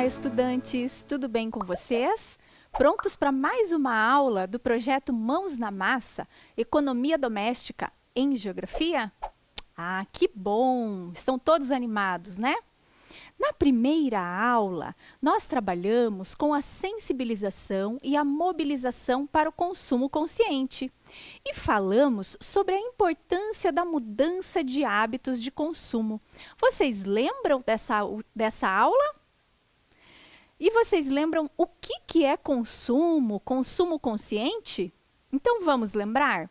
estudantes! Tudo bem com vocês? Prontos para mais uma aula do projeto Mãos na Massa, Economia Doméstica em Geografia? Ah, que bom! Estão todos animados, né? Na primeira aula, nós trabalhamos com a sensibilização e a mobilização para o consumo consciente e falamos sobre a importância da mudança de hábitos de consumo. Vocês lembram dessa aula? E vocês lembram o que é consumo consciente? Então vamos lembrar?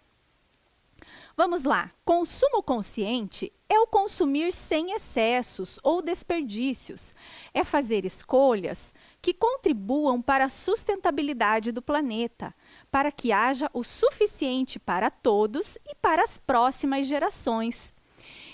Vamos lá, consumo consciente é o consumir sem excessos ou desperdícios. É fazer escolhas que contribuam para a sustentabilidade do planeta, para que haja o suficiente para todos e para as próximas gerações.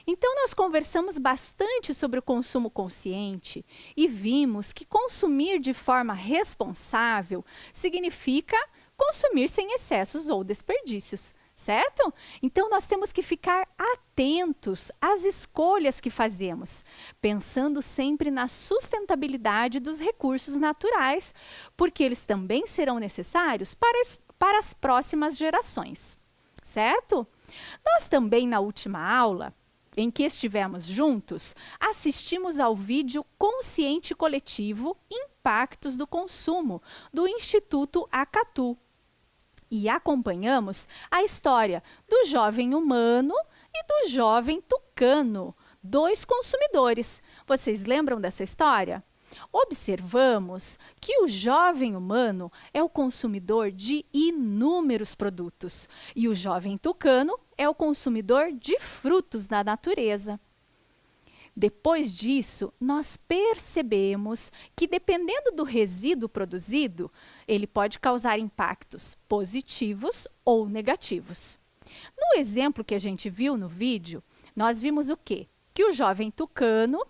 Então, nós conversamos bastante sobre o consumo consciente e vimos que consumir de forma responsável significa consumir sem excessos ou desperdícios. Certo? Então, nós temos que ficar atentos às escolhas que fazemos, pensando sempre na sustentabilidade dos recursos naturais, porque eles também serão necessários para as próximas gerações. Certo? Nós também, na última aula, em que estivemos juntos, assistimos ao vídeo Consciente Coletivo Impactos do Consumo, do Instituto Acatu. E acompanhamos a história do jovem humano e do jovem tucano, dois consumidores. Vocês lembram dessa história? Observamos que o jovem humano é o consumidor de inúmeros produtos e o jovem tucano é o consumidor de frutos da natureza. Depois disso, nós percebemos que, dependendo do resíduo produzido, ele pode causar impactos positivos ou negativos. No exemplo que a gente viu no vídeo, nós vimos o quê? Que o jovem tucano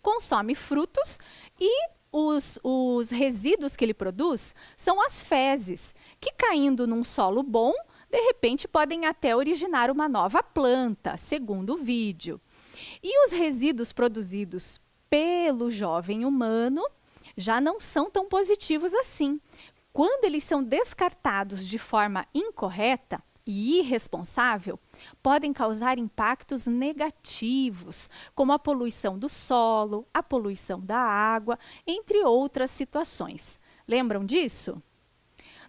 consome frutos e os resíduos que ele produz são as fezes, que caindo num solo bom, de repente podem até originar uma nova planta, segundo o vídeo. E os resíduos produzidos pelo jovem humano já não são tão positivos assim. Quando eles são descartados de forma incorreta e irresponsável, podem causar impactos negativos, como a poluição do solo, a poluição da água, entre outras situações. Lembram disso?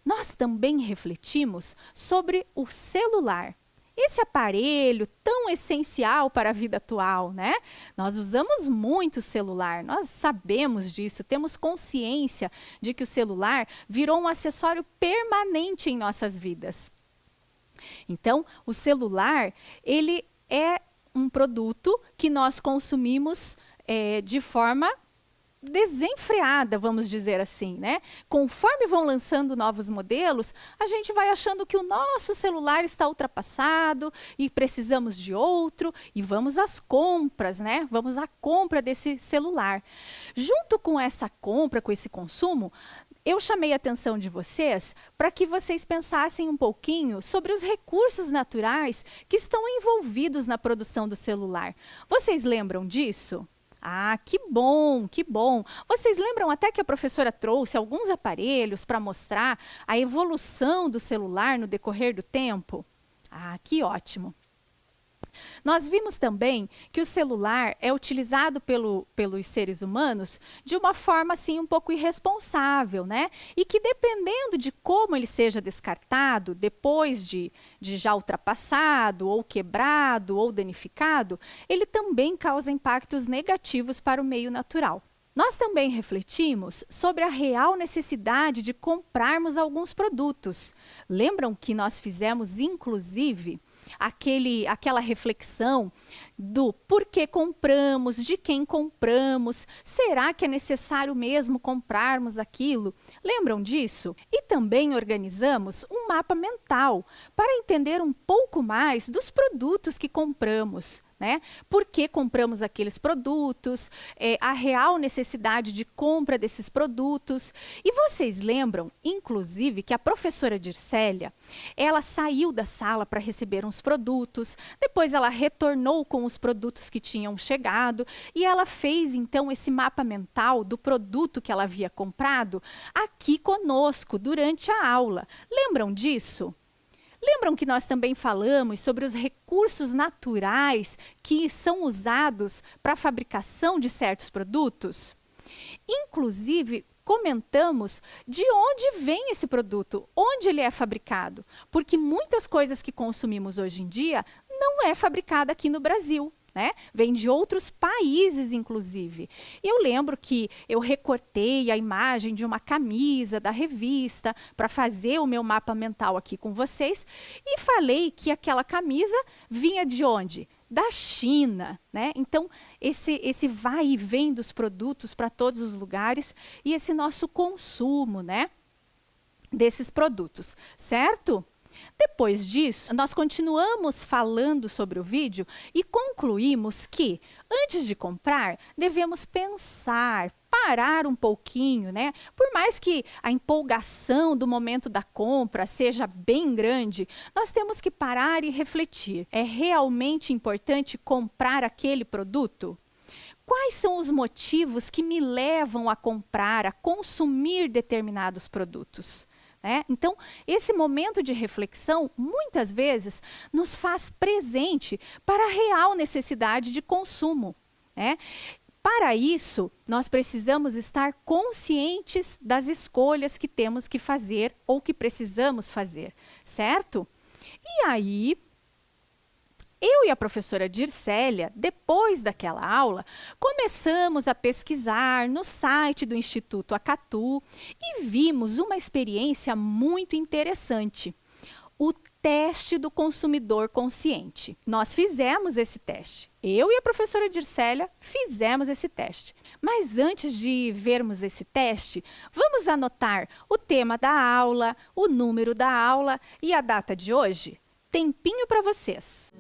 Nós também refletimos sobre o celular. Esse aparelho tão essencial para a vida atual, né? Nós usamos muito o celular, nós sabemos disso, temos consciência de que o celular virou um acessório permanente em nossas vidas. Então, o celular, ele é um produto que nós consumimos de forma desenfreada, vamos dizer assim, né? Conforme vão lançando novos modelos, a gente vai achando que o nosso celular está ultrapassado e precisamos de outro e vamos às compras, né? Vamos à compra desse celular. Junto com essa compra, com esse consumo, eu chamei a atenção de vocês para que vocês pensassem um pouquinho sobre os recursos naturais que estão envolvidos na produção do celular. Vocês lembram disso? Ah, que bom, que bom. Vocês lembram até que a professora trouxe alguns aparelhos para mostrar a evolução do celular no decorrer do tempo? Ah, que ótimo. Nós vimos também que o celular é utilizado pelos seres humanos de uma forma assim um pouco irresponsável, né? E que dependendo de como ele seja descartado, depois de já ultrapassado, ou quebrado, ou danificado, ele também causa impactos negativos para o meio natural. Nós também refletimos sobre a real necessidade de comprarmos alguns produtos. Lembram que nós fizemos, inclusive, aquela reflexão do porquê compramos, de quem compramos, será que é necessário mesmo comprarmos aquilo? Lembram disso? E também organizamos um mapa mental para entender um pouco mais dos produtos que compramos. né? Por que compramos aqueles produtos, a real necessidade de compra desses produtos. E vocês lembram, inclusive, que a professora Dircélia, ela saiu da sala para receber uns produtos, depois ela retornou com os produtos que tinham chegado e ela fez, então, esse mapa mental do produto que ela havia comprado aqui conosco durante a aula. Lembram disso? Lembram que nós também falamos sobre os recursos naturais que são usados para a fabricação de certos produtos? Inclusive, comentamos de onde vem esse produto, onde ele é fabricado, porque muitas coisas que consumimos hoje em dia não é fabricada aqui no Brasil. Né? Vem de outros países, inclusive. Eu lembro que eu recortei a imagem de uma camisa da revista para fazer o meu mapa mental aqui com vocês e falei que aquela camisa vinha de onde? Da China, né? Então, esse vai e vem dos produtos para todos os lugares e esse nosso consumo, né? Desses produtos, certo? Depois disso, nós continuamos falando sobre o vídeo e concluímos que, antes de comprar, devemos pensar, parar um pouquinho, né? Por mais que a empolgação do momento da compra seja bem grande, nós temos que parar e refletir. É realmente importante comprar aquele produto? Quais são os motivos que me levam a comprar, a consumir determinados produtos? Então, esse momento de reflexão, muitas vezes, nos faz presente para a real necessidade de consumo. Para isso, nós precisamos estar conscientes das escolhas que temos que fazer ou que precisamos fazer, certo? E aí, eu e a professora Dircélia, depois daquela aula, começamos a pesquisar no site do Instituto Acatu e vimos uma experiência muito interessante, o teste do consumidor consciente. Nós fizemos esse teste. Eu e a professora Dircélia fizemos esse teste. Mas antes de vermos esse teste, vamos anotar o tema da aula, o número da aula e a data de hoje? Tempinho para vocês.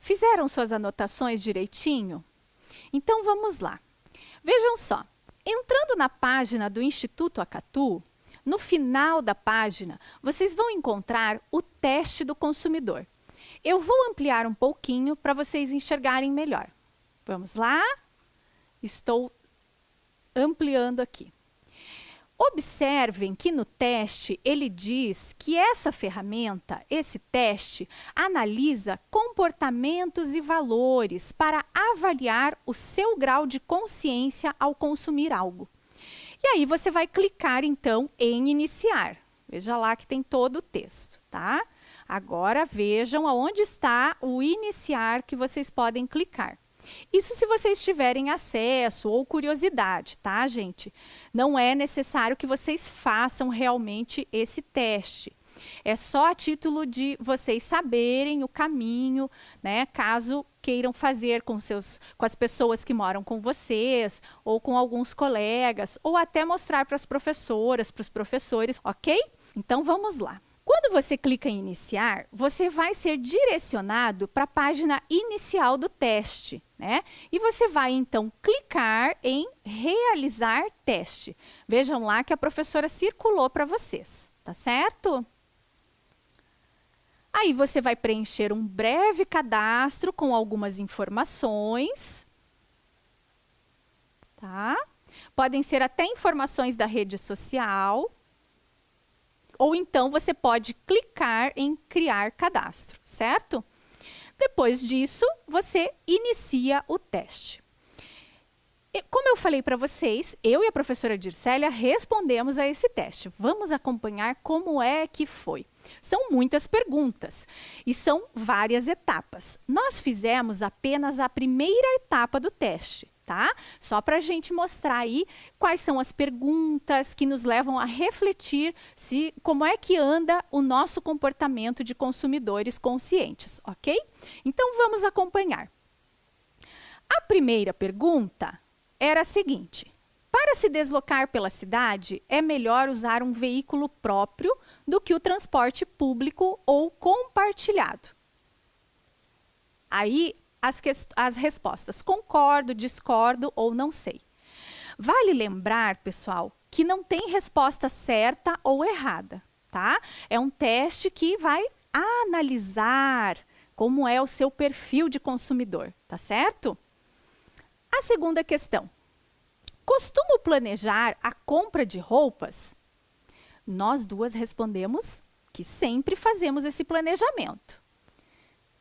Fizeram suas anotações direitinho? Então vamos lá. Vejam só, entrando na página do Instituto Acatu, no final da página, vocês vão encontrar o teste do consumidor. Eu vou ampliar um pouquinho para vocês enxergarem melhor. Vamos lá? Estou ampliando aqui. Observem que no teste ele diz que essa ferramenta, esse teste, analisa comportamentos e valores para avaliar o seu grau de consciência ao consumir algo. E aí você vai clicar então em iniciar. Veja lá que tem todo o texto, tá? Agora vejam aonde está o iniciar que vocês podem clicar. Isso se vocês tiverem acesso ou curiosidade, tá, gente? Não é necessário que vocês façam realmente esse teste. É só a título de vocês saberem o caminho, né? Caso queiram fazer com as pessoas que moram com vocês, ou com alguns colegas, ou até mostrar para as professoras, para os professores, ok? Então vamos lá. Quando você clica em iniciar, você vai ser direcionado para a página inicial do teste, né? E você vai então clicar em realizar teste. Vejam lá que a professora circulou para vocês, tá certo? Aí você vai preencher um breve cadastro com algumas informações, tá? Podem ser até informações da rede social. Ou então você pode clicar em criar cadastro, certo? Depois disso, você inicia o teste. Como eu falei para vocês, eu e a professora Dircélia respondemos a esse teste. Vamos acompanhar como é que foi. São muitas perguntas e são várias etapas. Nós fizemos apenas a primeira etapa do teste, tá? Só para a gente mostrar aí quais são as perguntas que nos levam a refletir como é que anda o nosso comportamento de consumidores conscientes, ok? Então vamos acompanhar. A primeira pergunta era a seguinte: para se deslocar pela cidade, é melhor usar um veículo próprio do que o transporte público ou compartilhado? Aí, as respostas: concordo, discordo ou não sei. Vale lembrar, pessoal, que não tem resposta certa ou errada, tá? É um teste que vai analisar como é o seu perfil de consumidor, tá certo? A segunda questão: costumo planejar a compra de roupas? Nós duas respondemos que sempre fazemos esse planejamento.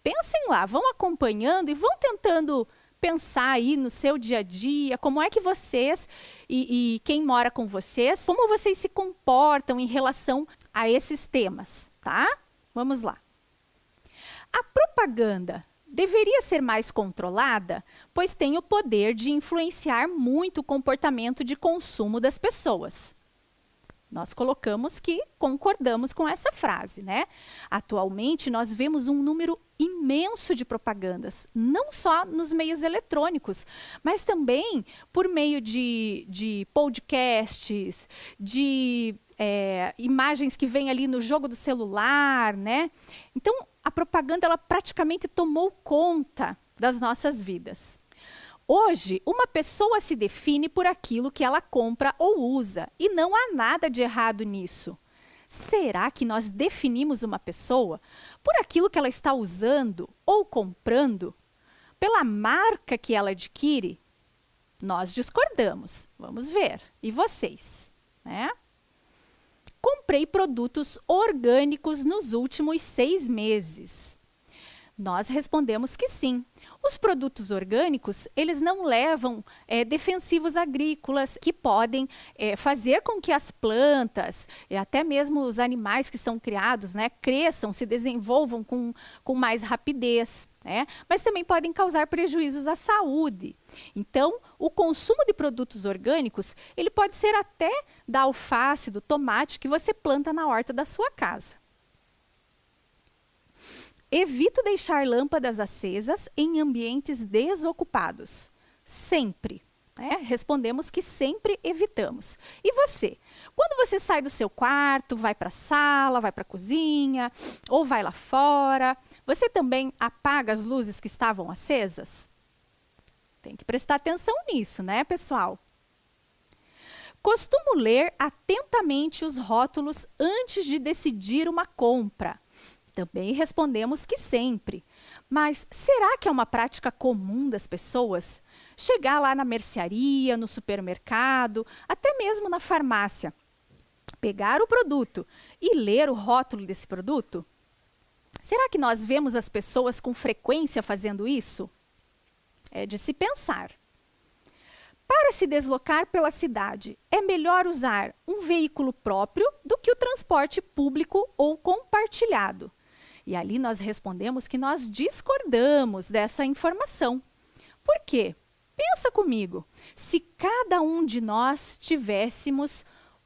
Pensem lá, vão acompanhando e vão tentando pensar aí no seu dia a dia, como é que vocês e quem mora com vocês, como vocês se comportam em relação a esses temas, tá? Vamos lá. A propaganda deveria ser mais controlada, pois tem o poder de influenciar muito o comportamento de consumo das pessoas. Nós colocamos que concordamos com essa frase, né? Atualmente, nós vemos um número imenso de propagandas, não só nos meios eletrônicos, mas também por meio de podcasts, de imagens que vêm ali no jogo do celular, né? Então, a propaganda ela praticamente tomou conta das nossas vidas. Hoje, uma pessoa se define por aquilo que ela compra ou usa, e não há nada de errado nisso. Será que nós definimos uma pessoa por aquilo que ela está usando ou comprando? Pela marca que ela adquire? Nós discordamos. Vamos ver. E vocês, né? Comprei produtos orgânicos nos últimos 6 meses. Nós respondemos que sim. Os produtos orgânicos, eles não levam defensivos agrícolas que podem fazer com que as plantas, e até mesmo os animais que são criados, né, cresçam, se desenvolvam com mais rapidez, né? Mas também podem causar prejuízos à saúde. Então, o consumo de produtos orgânicos, ele pode ser até da alface, do tomate que você planta na horta da sua casa. Evito deixar lâmpadas acesas em ambientes desocupados. Sempre. né? Respondemos que sempre evitamos. E você? Quando você sai do seu quarto, vai para a sala, vai para a cozinha, ou vai lá fora, você também apaga as luzes que estavam acesas? Tem que prestar atenção nisso, né, pessoal? Costumo ler atentamente os rótulos antes de decidir uma compra. Também respondemos que sempre. Mas será que é uma prática comum das pessoas? Chegar lá na mercearia, no supermercado, até mesmo na farmácia, pegar o produto e ler o rótulo desse produto? Será que nós vemos as pessoas com frequência fazendo isso? É de se pensar. Para se deslocar pela cidade, é melhor usar um veículo próprio do que o transporte público ou compartilhado. E ali nós respondemos que nós discordamos dessa informação. Por quê? Pensa comigo, se cada um de nós tivéssemos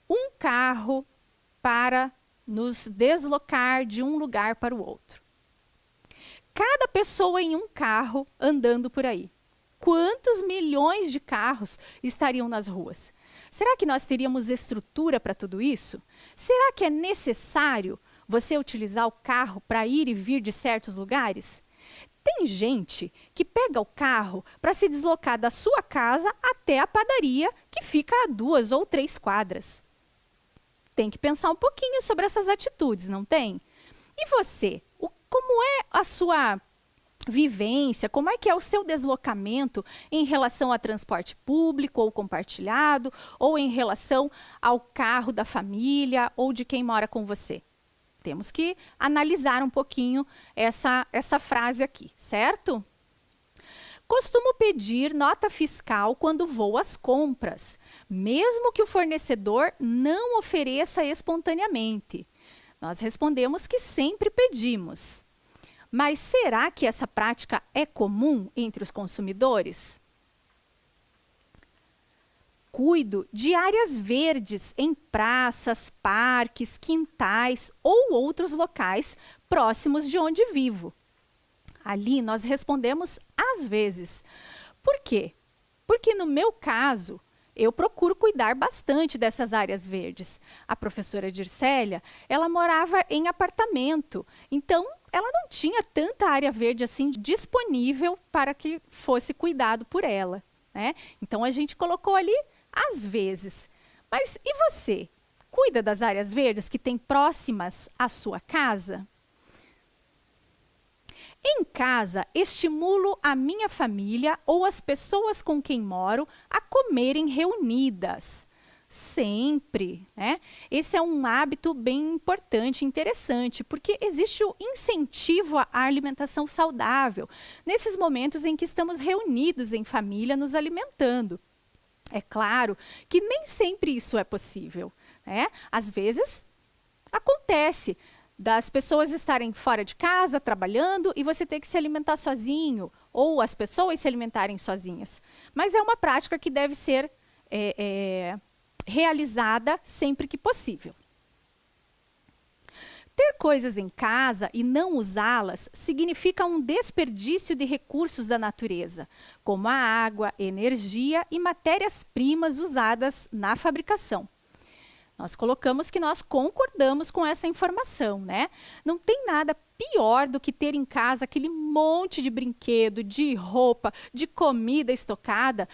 um carro para nos deslocar de um lugar para o outro. Cada pessoa em um carro andando por aí. Quantos milhões de carros estariam nas ruas? Será que nós teríamos estrutura para tudo isso? Será que é necessário você utilizar o carro para ir e vir de certos lugares? Tem gente que pega o carro para se deslocar da sua casa até a padaria, que fica a 2 ou 3 quadras. Tem que pensar um pouquinho sobre essas atitudes, não tem? E você? Como é a sua vivência, como é que é o seu deslocamento em relação a transporte público ou compartilhado, ou em relação ao carro da família ou de quem mora com você? Temos que analisar um pouquinho essa frase aqui, certo? Costumo pedir nota fiscal quando vou às compras, mesmo que o fornecedor não ofereça espontaneamente. Nós respondemos que sempre pedimos. Mas será que essa prática é comum entre os consumidores? Cuido de áreas verdes em praças, parques, quintais ou outros locais próximos de onde vivo. Ali nós respondemos às vezes. Por quê? Porque no meu caso, eu procuro cuidar bastante dessas áreas verdes. A professora Dircélia, ela morava em apartamento, então ela não tinha tanta área verde assim disponível para que fosse cuidado por ela, né? Então a gente colocou ali às vezes. Mas e você? Cuida das áreas verdes que tem próximas à sua casa? Em casa, estimulo a minha família ou as pessoas com quem moro a comerem reunidas. Sempre, né? Esse é um hábito bem importante, interessante, porque existe o incentivo à alimentação saudável nesses momentos em que estamos reunidos em família nos alimentando. É claro que nem sempre isso é possível, né? Às vezes acontece das pessoas estarem fora de casa, trabalhando, e você ter que se alimentar sozinho, ou as pessoas se alimentarem sozinhas. Mas é uma prática que deve ser realizada sempre que possível. Ter coisas em casa e não usá-las significa um desperdício de recursos da natureza, como a água, energia e matérias-primas usadas na fabricação. Nós colocamos que nós concordamos com essa informação, né? Não tem nada pior do que ter em casa aquele monte de brinquedo, de roupa, de comida estocada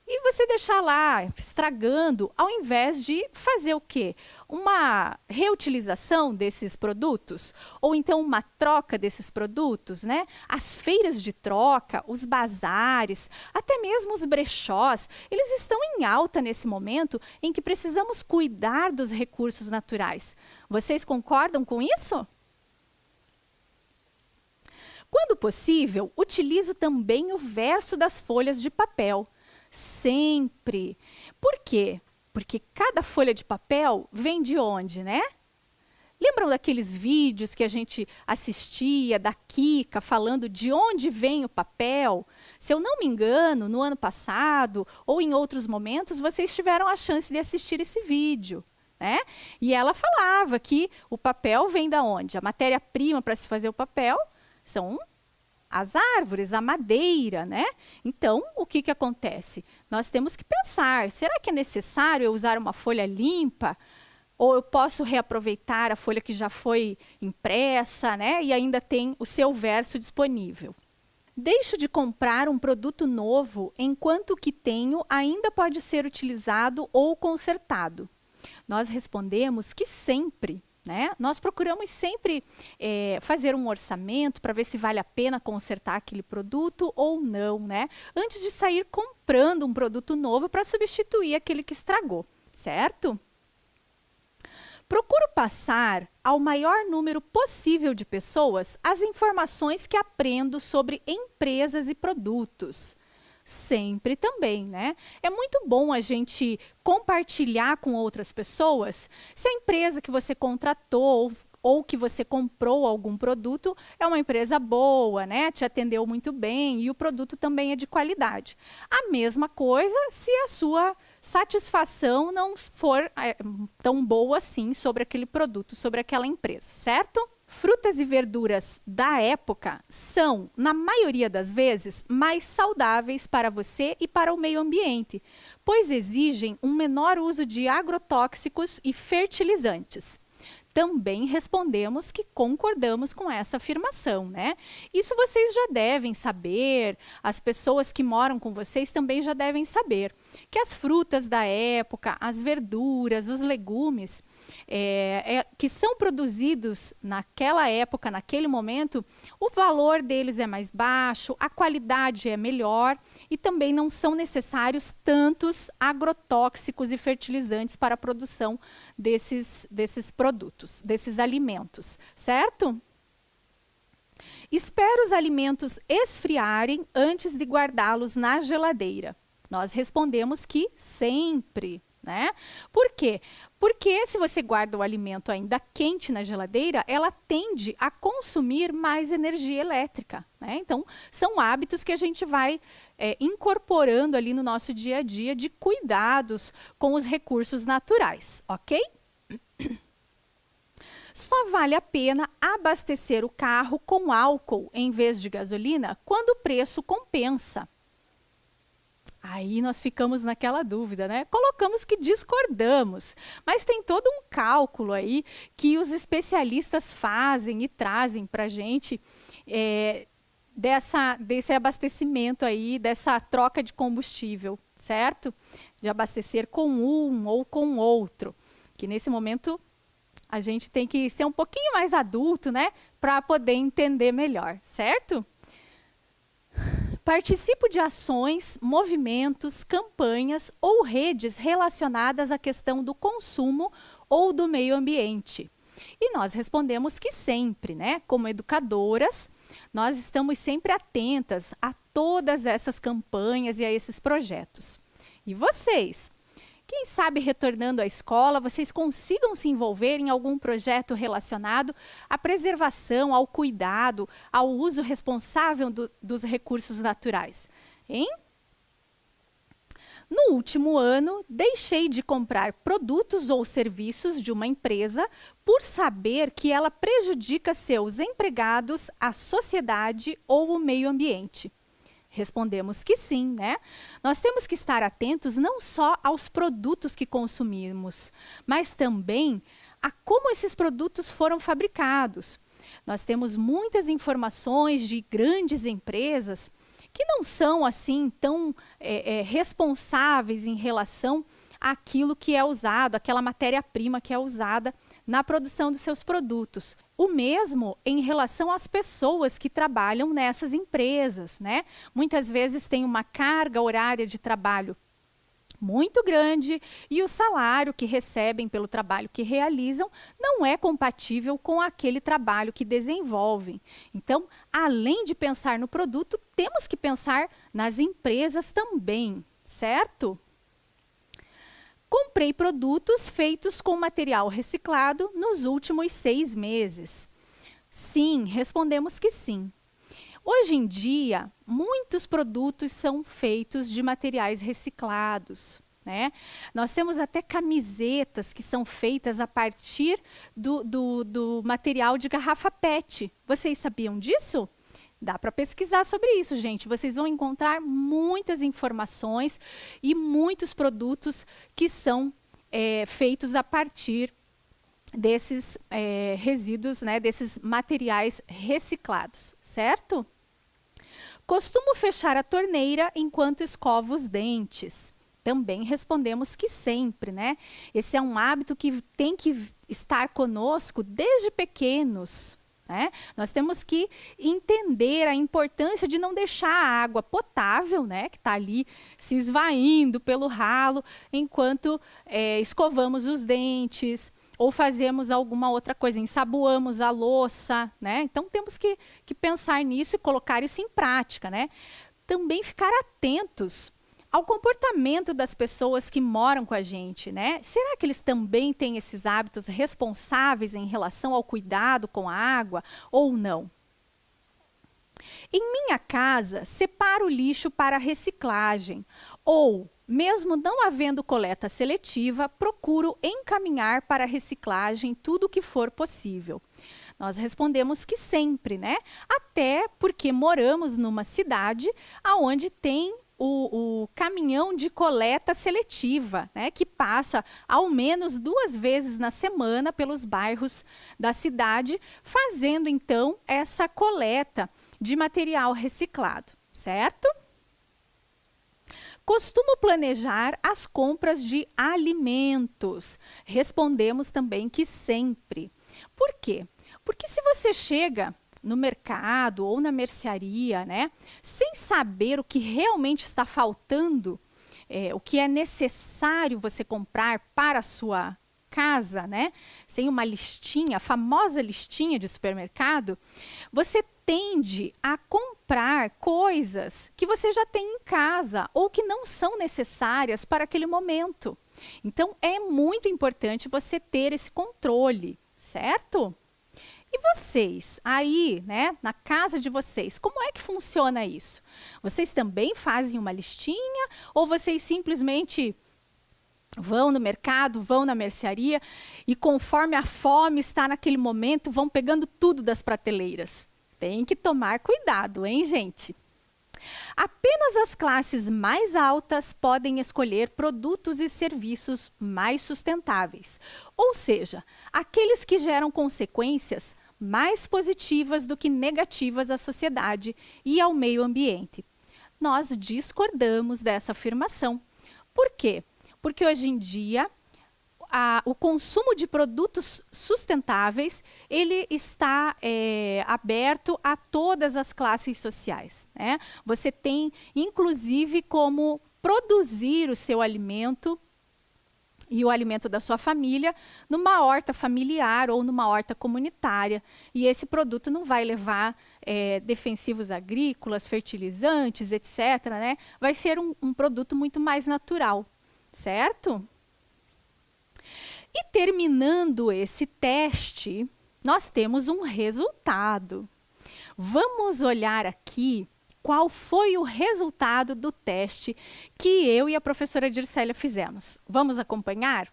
e você deixar lá estragando, ao invés de fazer o quê? Uma reutilização desses produtos, ou então uma troca desses produtos, né? As feiras de troca, os bazares, até mesmo os brechós, eles estão em alta nesse momento em que precisamos cuidar dos recursos naturais. Vocês concordam com isso? Quando possível, utilizo também o verso das folhas de papel. Sempre. Por quê? Porque cada folha de papel vem de onde, né? Lembram daqueles vídeos que a gente assistia da Kika falando de onde vem o papel? Se eu não me engano, no ano passado ou em outros momentos, vocês tiveram a chance de assistir esse vídeo, né? E ela falava que o papel vem da onde? A matéria-prima para se fazer o papel são as árvores, a madeira, né? Então, o que acontece? Nós temos que pensar, será que é necessário eu usar uma folha limpa? Ou eu posso reaproveitar a folha que já foi impressa, né? E ainda tem o seu verso disponível. Deixo de comprar um produto novo enquanto o que tenho ainda pode ser utilizado ou consertado. Nós respondemos que sempre, né? Nós procuramos sempre fazer um orçamento para ver se vale a pena consertar aquele produto ou não, né? Antes de sair comprando um produto novo para substituir aquele que estragou, certo? Procuro passar ao maior número possível de pessoas as informações que aprendo sobre empresas e produtos. Sempre também, né? É muito bom a gente compartilhar com outras pessoas se a empresa que você contratou ou que você comprou algum produto é uma empresa boa, né? Te atendeu muito bem e o produto também é de qualidade. A mesma coisa se a sua satisfação não for tão boa assim sobre aquele produto, sobre aquela empresa, certo? Frutas e verduras da época são, na maioria das vezes, mais saudáveis para você e para o meio ambiente, pois exigem um menor uso de agrotóxicos e fertilizantes. Também respondemos que concordamos com essa afirmação, né? Isso vocês já devem saber, as pessoas que moram com vocês também já devem saber, que as frutas da época, as verduras, os legumes, que são produzidos naquela época, naquele momento, o valor deles é mais baixo, a qualidade é melhor e também não são necessários tantos agrotóxicos e fertilizantes para a produção desses produtos, desses alimentos, certo? Espero os alimentos esfriarem antes de guardá-los na geladeira. Nós respondemos que sempre, né? Por quê? Porque se você guarda o alimento ainda quente na geladeira, ela tende a consumir mais energia elétrica, né? Então, são hábitos que a gente vai incorporando ali no nosso dia a dia de cuidados com os recursos naturais, ok? Só vale a pena abastecer o carro com álcool em vez de gasolina quando o preço compensa. Aí nós ficamos naquela dúvida, né? Colocamos que discordamos, mas tem todo um cálculo aí que os especialistas fazem e trazem para a gente desse abastecimento aí, dessa troca de combustível, certo? De abastecer com um ou com outro, que nesse momento a gente tem que ser um pouquinho mais adulto, né? Para poder entender melhor, certo? Participo de ações, movimentos, campanhas ou redes relacionadas à questão do consumo ou do meio ambiente. E nós respondemos que sempre, né? Como educadoras, nós estamos sempre atentas a todas essas campanhas e a esses projetos. E vocês? Quem sabe, retornando à escola, vocês consigam se envolver em algum projeto relacionado à preservação, ao cuidado, ao uso responsável dos recursos naturais, hein? No último ano, deixei de comprar produtos ou serviços de uma empresa por saber que ela prejudica seus empregados, a sociedade ou o meio ambiente. Respondemos que sim, né? Nós temos que estar atentos não só aos produtos que consumimos, mas também a como esses produtos foram fabricados. Nós temos muitas informações de grandes empresas que não são assim tão responsáveis em relação àquilo que é usado, aquela matéria-prima que é usada na produção dos seus produtos. O mesmo em relação às pessoas que trabalham nessas empresas, né? Muitas vezes tem uma carga horária de trabalho muito grande e o salário que recebem pelo trabalho que realizam não é compatível com aquele trabalho que desenvolvem. Então, além de pensar no produto, temos que pensar nas empresas também, certo? Comprei produtos feitos com material reciclado nos últimos 6 meses. Sim, respondemos que sim. Hoje em dia, muitos produtos são feitos de materiais reciclados, né? Nós temos até camisetas que são feitas a partir do material de garrafa PET. Vocês sabiam disso? Dá para pesquisar sobre isso, gente. Vocês vão encontrar muitas informações e muitos produtos que são feitos a partir desses resíduos, né, desses materiais reciclados, certo? Costumo fechar a torneira enquanto escovo os dentes. Também respondemos que sempre, né? Esse é um hábito que tem que estar conosco desde pequenos, né? Nós temos que entender a importância de não deixar a água potável, né, que está ali se esvaindo pelo ralo, enquanto escovamos os dentes ou fazemos alguma outra coisa, ensaboamos a louça, né? Então temos que pensar nisso e colocar isso em prática, né? Também ficar atentos ao comportamento das pessoas que moram com a gente, né? Será que eles também têm esses hábitos responsáveis em relação ao cuidado com a água ou não? Em minha casa, separo o lixo para reciclagem ou, mesmo não havendo coleta seletiva, procuro encaminhar para reciclagem tudo o que for possível. Nós respondemos que sempre, né? Até porque moramos numa cidade onde tem o caminhão de coleta seletiva, né, que passa ao menos 2 vezes na semana pelos bairros da cidade, fazendo então essa coleta de material reciclado, certo? Costumo planejar as compras de alimentos. Respondemos também que sempre. Por quê? Porque se você chega no mercado ou na mercearia, né, sem saber o que realmente está faltando, o que é necessário você comprar para a sua casa, né, sem uma listinha, a famosa listinha de supermercado, você tende a comprar coisas que você já tem em casa ou que não são necessárias para aquele momento. Então, é muito importante você ter esse controle, certo? E vocês, aí, né, na casa de vocês, como é que funciona isso? Vocês também fazem uma listinha ou vocês simplesmente vão no mercado, vão na mercearia e conforme a fome está naquele momento, vão pegando tudo das prateleiras? Tem que tomar cuidado, hein, gente? Apenas as classes mais altas podem escolher produtos e serviços mais sustentáveis, ou seja, aqueles que geram consequências mais positivas do que negativas à sociedade e ao meio ambiente. Nós discordamos dessa afirmação. Por quê? Porque hoje em dia o consumo de produtos sustentáveis ele está aberto a todas as classes sociais, né? Você tem, inclusive, como produzir o seu alimento e o alimento da sua família numa horta familiar ou numa horta comunitária. E esse produto não vai levar defensivos agrícolas, fertilizantes, etc., né? Vai ser um produto muito mais natural, certo? E terminando esse teste, nós temos um resultado. Vamos olhar aqui qual foi o resultado do teste que eu e a professora Dircélia fizemos. Vamos acompanhar?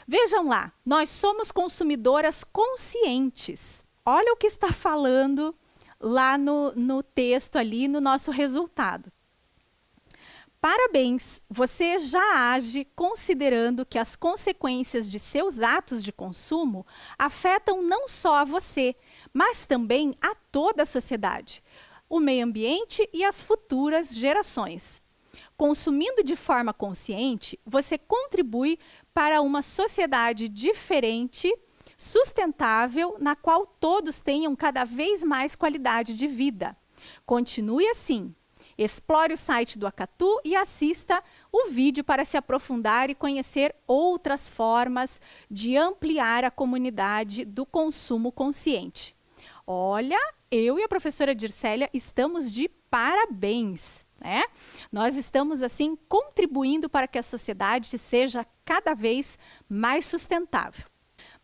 Vejam lá, nós somos consumidoras conscientes. Olha o que está falando lá no texto ali, no nosso resultado. Parabéns, você já age considerando que as consequências de seus atos de consumo afetam não só a você, mas também a toda a sociedade, o meio ambiente e as futuras gerações. Consumindo de forma consciente, você contribui para uma sociedade diferente, sustentável, na qual todos tenham cada vez mais qualidade de vida. Continue assim. Explore o site do Acatu e assista o vídeo para se aprofundar e conhecer outras formas de ampliar a comunidade do consumo consciente. Olha, eu e a professora Dircélia estamos de parabéns, né? Nós estamos, assim, contribuindo para que a sociedade seja cada vez mais sustentável.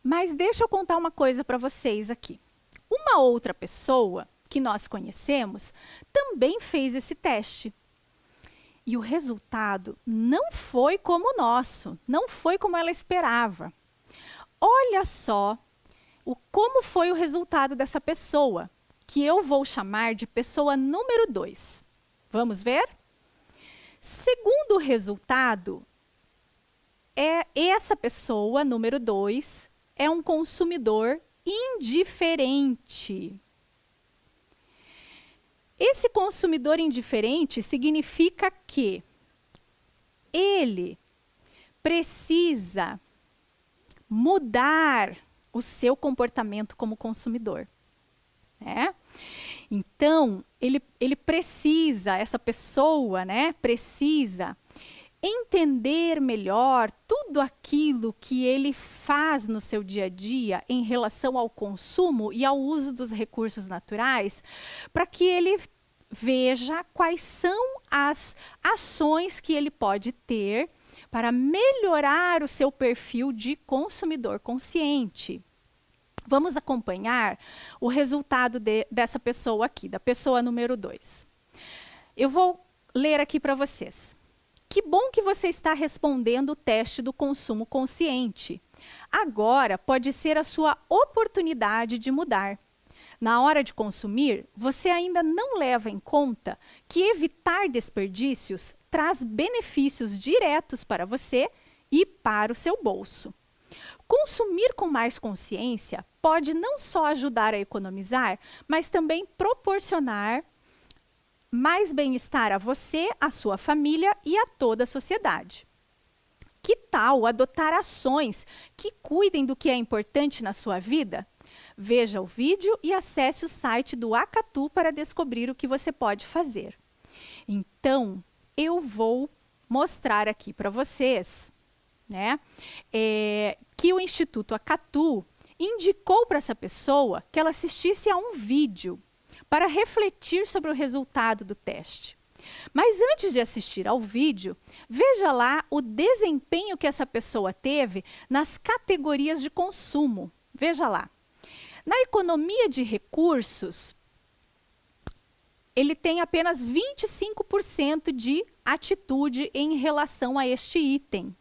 Mas deixa eu contar uma coisa para vocês aqui. Uma outra pessoa que nós conhecemos também fez esse teste. E o resultado não foi como o nosso, não foi como ela esperava. Olha só como foi o resultado dessa pessoa, que eu vou chamar de pessoa número 2. Vamos ver? Segundo o resultado, essa pessoa número 2 é um consumidor indiferente. Esse consumidor indiferente significa que ele precisa mudar o seu comportamento como consumidor, né? Então, ele precisa, essa pessoa, né, precisa entender melhor tudo aquilo que ele faz no seu dia a dia em relação ao consumo e ao uso dos recursos naturais, para que ele veja quais são as ações que ele pode ter para melhorar o seu perfil de consumidor consciente. Vamos acompanhar o resultado dessa pessoa aqui, da pessoa número 2. Eu vou ler aqui para vocês. Que bom que você está respondendo o teste do consumo consciente. Agora pode ser a sua oportunidade de mudar. Na hora de consumir, você ainda não leva em conta que evitar desperdícios traz benefícios diretos para você e para o seu bolso. Consumir com mais consciência pode não só ajudar a economizar, mas também proporcionar mais bem-estar a você, a sua família e a toda a sociedade. Que tal adotar ações que cuidem do que é importante na sua vida? Veja o vídeo e acesse o site do Acatu para descobrir o que você pode fazer. Então, eu vou mostrar aqui para vocês, né, que o Instituto Acatu indicou para essa pessoa que ela assistisse a um vídeo para refletir sobre o resultado do teste. Mas antes de assistir ao vídeo, veja lá o desempenho que essa pessoa teve nas categorias de consumo. Veja lá. Na economia de recursos, ele tem apenas 25% de atitude em relação a este item.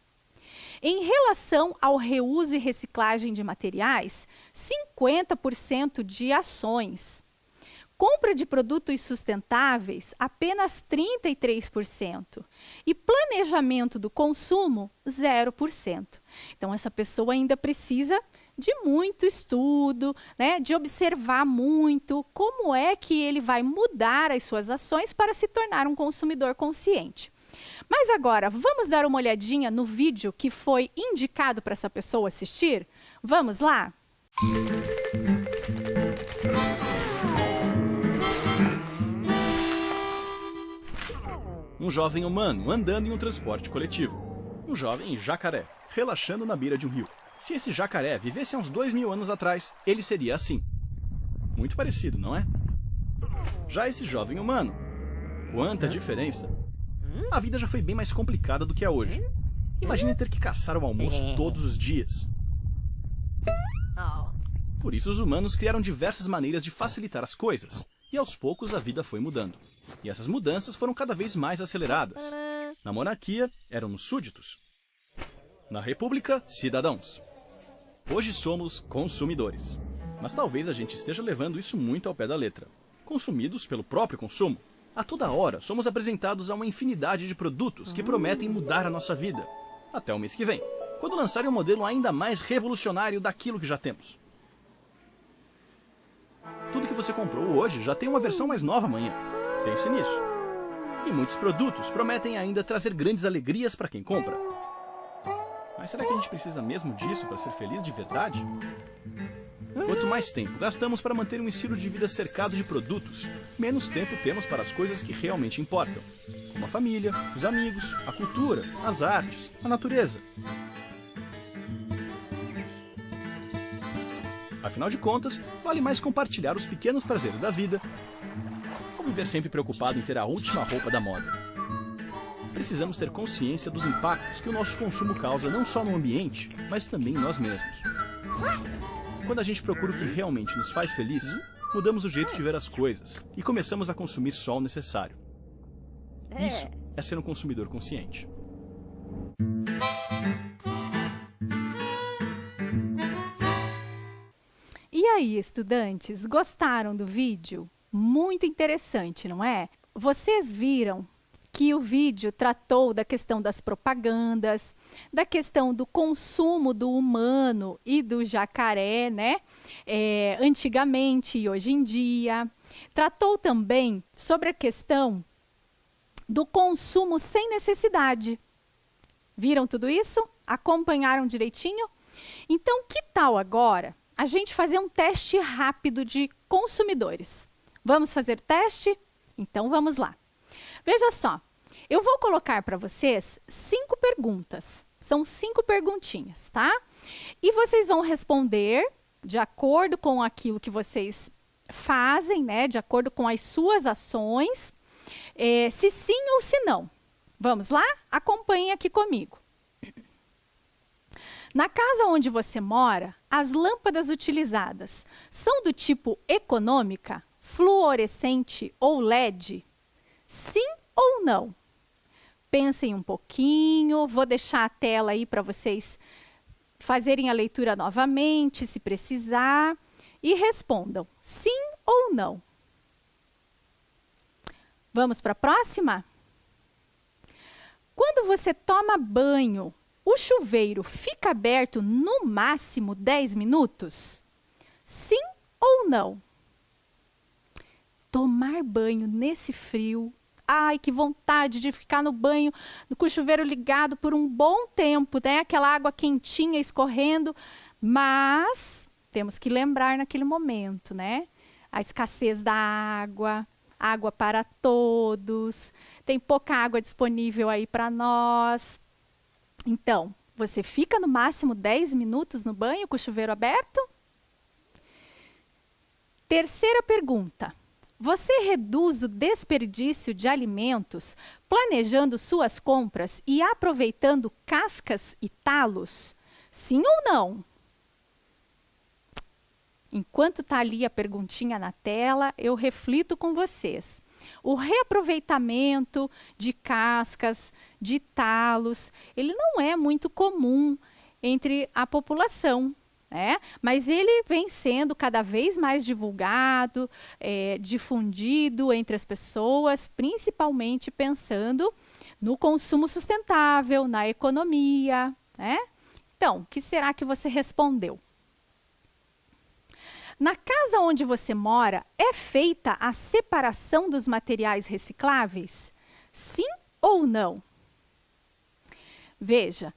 Em relação ao reuso e reciclagem de materiais, 50% de ações. Compra de produtos sustentáveis, apenas 33%. E planejamento do consumo, 0%. Então, essa pessoa ainda precisa de muito estudo, né, de observar muito como é que ele vai mudar as suas ações para se tornar um consumidor consciente. Mas agora, vamos dar uma olhadinha no vídeo que foi indicado para essa pessoa assistir? Vamos lá? Um jovem humano andando em um transporte coletivo. Um jovem jacaré, relaxando na beira de um rio. Se esse jacaré vivesse há uns 2000 anos atrás, ele seria assim. Muito parecido, não é? Já esse jovem humano, quanta diferença! A vida já foi bem mais complicada do que é hoje. Imagine ter que caçar o almoço todos os dias. Por isso os humanos criaram diversas maneiras de facilitar as coisas. E aos poucos a vida foi mudando. E essas mudanças foram cada vez mais aceleradas. Na monarquia, éramos súditos. Na república, cidadãos. Hoje somos consumidores. Mas talvez a gente esteja levando isso muito ao pé da letra. Consumidos pelo próprio consumo. A toda hora somos apresentados a uma infinidade de produtos que prometem mudar a nossa vida. Até o mês que vem, quando lançarem um modelo ainda mais revolucionário daquilo que já temos. Tudo que você comprou hoje já tem uma versão mais nova amanhã. Pense nisso. E muitos produtos prometem ainda trazer grandes alegrias para quem compra. Mas será que a gente precisa mesmo disso para ser feliz de verdade? Quanto mais tempo gastamos para manter um estilo de vida cercado de produtos, menos tempo temos para as coisas que realmente importam, como a família, os amigos, a cultura, as artes, a natureza. Afinal de contas, vale mais compartilhar os pequenos prazeres da vida ou viver sempre preocupado em ter a última roupa da moda. Precisamos ter consciência dos impactos que o nosso consumo causa não só no ambiente, mas também em nós mesmos. Quando a gente procura o que realmente nos faz feliz, mudamos o jeito de ver as coisas e começamos a consumir só o necessário. Isso é ser um consumidor consciente. E aí, estudantes, gostaram do vídeo? Muito interessante, não é? Vocês viram que o vídeo tratou da questão das propagandas, da questão do consumo do humano e do jacaré, né? Antigamente e hoje em dia. Tratou também sobre a questão do consumo sem necessidade. Viram tudo isso? Acompanharam direitinho? Então, que tal agora a gente fazer um teste rápido de consumidores? Vamos fazer o teste? Então, vamos lá. Veja só, eu vou colocar para vocês 5 perguntas. São 5 perguntinhas, tá? E vocês vão responder de acordo com aquilo que vocês fazem, né? De acordo com as suas ações, se sim ou se não. Vamos lá? Acompanhem aqui comigo. Na casa onde você mora, as lâmpadas utilizadas são do tipo econômica, fluorescente ou LED? Sim ou não? Pensem um pouquinho, vou deixar a tela aí para vocês fazerem a leitura novamente, se precisar, e respondam sim ou não. Vamos para a próxima? Quando você toma banho, o chuveiro fica aberto no máximo 10 minutos? Sim ou não? Tomar banho nesse frio. Ai, que vontade de ficar no banho com o chuveiro ligado por um bom tempo, né? Aquela água quentinha escorrendo. Mas temos que lembrar naquele momento, né? A escassez da água, água para todos. Tem pouca água disponível aí para nós. Então, você fica no máximo 10 minutos no banho com o chuveiro aberto? Terceira pergunta. Você reduz o desperdício de alimentos planejando suas compras e aproveitando cascas e talos? Sim ou não? Enquanto está ali a perguntinha na tela, eu reflito com vocês. O reaproveitamento de cascas, de talos, ele não é muito comum entre a população, né? Mas ele vem sendo cada vez mais divulgado, difundido entre as pessoas, principalmente pensando no consumo sustentável, na economia, né? Então, o que será que você respondeu? Na casa onde você mora, é feita a separação dos materiais recicláveis? Sim ou não? Veja,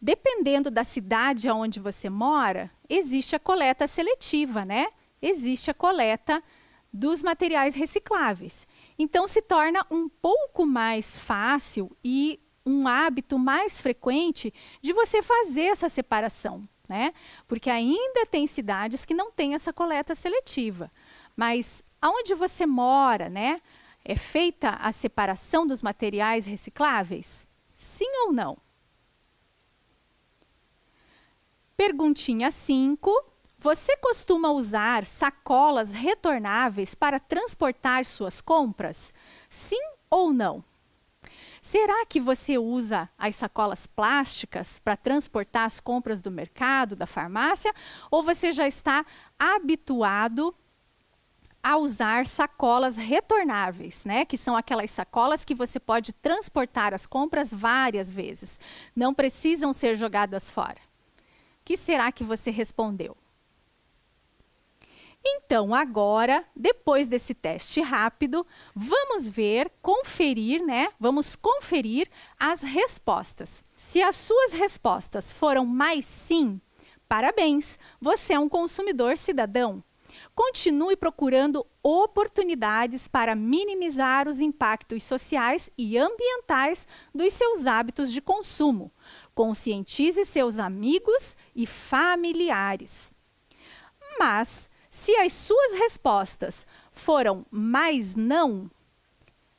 dependendo da cidade onde você mora, existe a coleta seletiva, né? Existe a coleta dos materiais recicláveis. Então, se torna um pouco mais fácil e um hábito mais frequente de você fazer essa separação, né? Porque ainda tem cidades que não têm essa coleta seletiva. Mas aonde você mora, né? É feita a separação dos materiais recicláveis? Sim ou não? Perguntinha 5. Você costuma usar sacolas retornáveis para transportar suas compras? Sim ou não? Será que você usa as sacolas plásticas para transportar as compras do mercado, da farmácia? Ou você já está habituado a usar sacolas retornáveis, né? Que são aquelas sacolas que você pode transportar as compras várias vezes. Não precisam ser jogadas fora. O que será que você respondeu? Então, agora, depois desse teste rápido, vamos conferir, né? Vamos conferir as respostas. Se as suas respostas foram mais sim, parabéns, você é um consumidor cidadão. Continue procurando oportunidades para minimizar os impactos sociais e ambientais dos seus hábitos de consumo. Conscientize seus amigos e familiares. Mas, se as suas respostas foram mais não,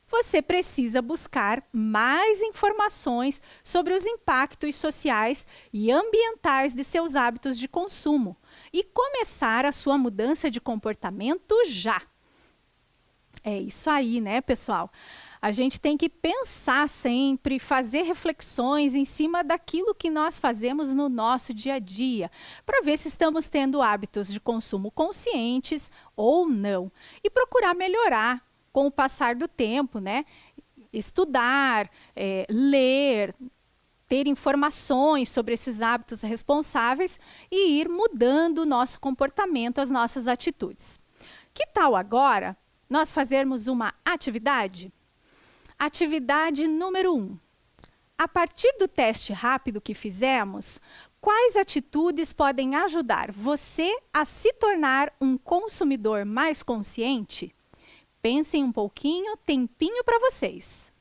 você precisa buscar mais informações sobre os impactos sociais e ambientais de seus hábitos de consumo e começar a sua mudança de comportamento já. É isso aí, né, pessoal? A gente tem que pensar sempre, fazer reflexões em cima daquilo que nós fazemos no nosso dia a dia, para ver se estamos tendo hábitos de consumo conscientes ou não. E procurar melhorar com o passar do tempo, né? Estudar, ler, ter informações sobre esses hábitos responsáveis e ir mudando o nosso comportamento, as nossas atitudes. Que tal agora nós fazermos uma atividade? Atividade número 1. A partir do teste rápido que fizemos, quais atitudes podem ajudar você a se tornar um consumidor mais consciente? Pensem um pouquinho, tempinho para vocês.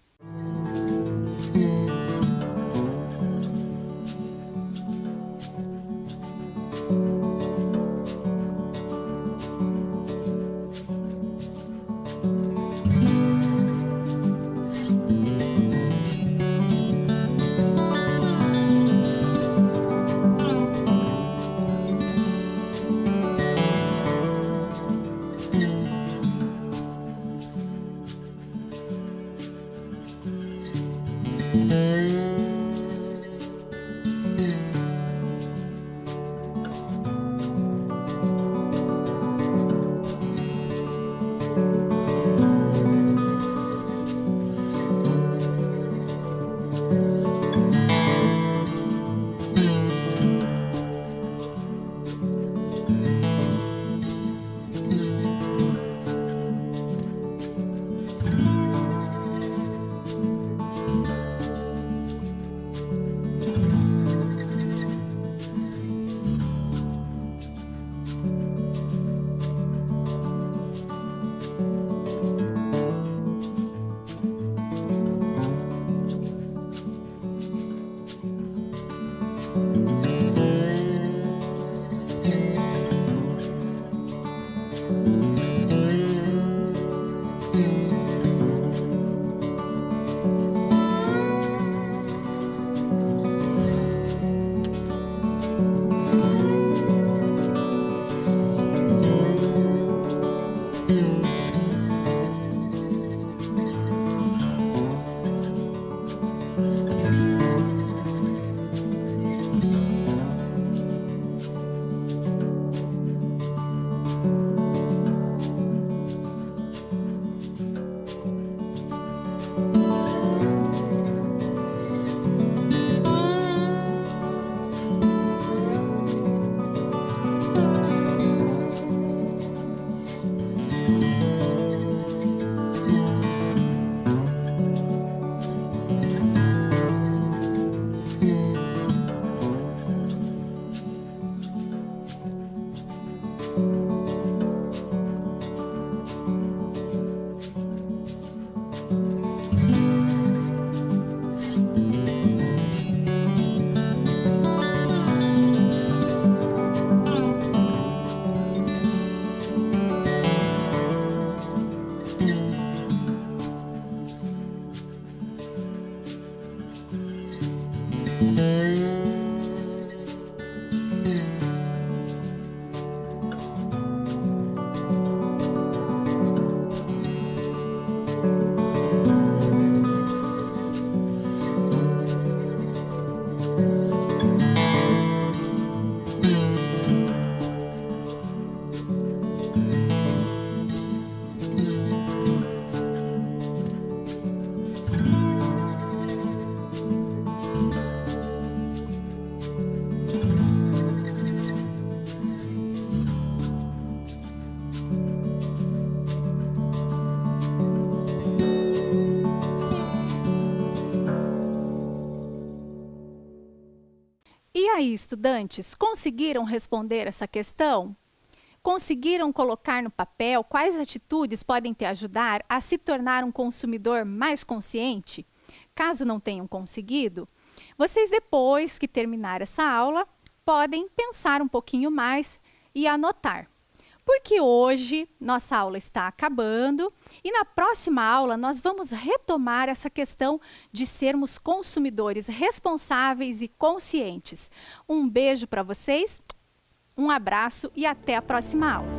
E aí, estudantes, conseguiram responder essa questão? Conseguiram colocar no papel quais atitudes podem te ajudar a se tornar um consumidor mais consciente? Caso não tenham conseguido, vocês depois que terminar essa aula, podem pensar um pouquinho mais e anotar. Porque hoje nossa aula está acabando e na próxima aula nós vamos retomar essa questão de sermos consumidores responsáveis e conscientes. Um beijo para vocês, um abraço e até a próxima aula.